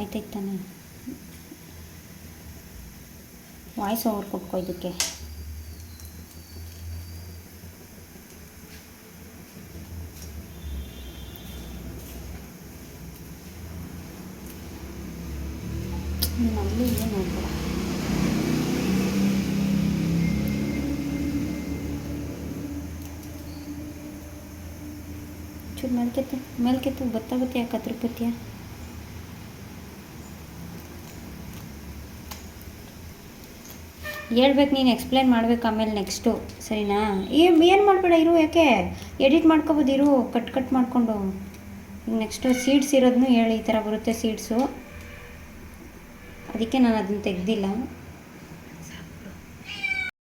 ಆಯ್ತಾಯ್ತು ತಾನೆ. Voice over ಕೊಟ್ಕೋ ಇದಕ್ಕೆ. ನೀನು ಅಲ್ಲಿ ಇದೆ ನೋಡ್ಬೇಡ. ಚೂರು ಮೇಲ್ಕೆತ್ತು ಗೊತ್ತಾಗುತ್ತೆ ಯಾಕೆ ತಿರುಪತಿಯ. ಹೇಳ್ಬೇಕು, ನೀನು ಎಕ್ಸ್ಪ್ಲೇನ್ ಮಾಡ್ಬೇಕು ಆಮೇಲೆ ನೆಕ್ಸ್ಟು, ಸರಿನಾ? ಏನು ಮಾಡಬೇಡ ಇರು, ಯಾಕೆ ಎಡಿಟ್ ಮಾಡ್ಕೊಬೋದು ಇರು, ಕಟ್ ಮಾಡಿಕೊಂಡು. ಈಗ ನೆಕ್ಸ್ಟು ಸೀಡ್ಸ್ ಇರೋದನ್ನು ಹೇಳಿ, ಈ ಥರ ಬರುತ್ತೆ ಸೀಡ್ಸು, ಅದಕ್ಕೆ ನಾನು ಅದನ್ನು ತೆಗ್ದಿಲ್ಲ.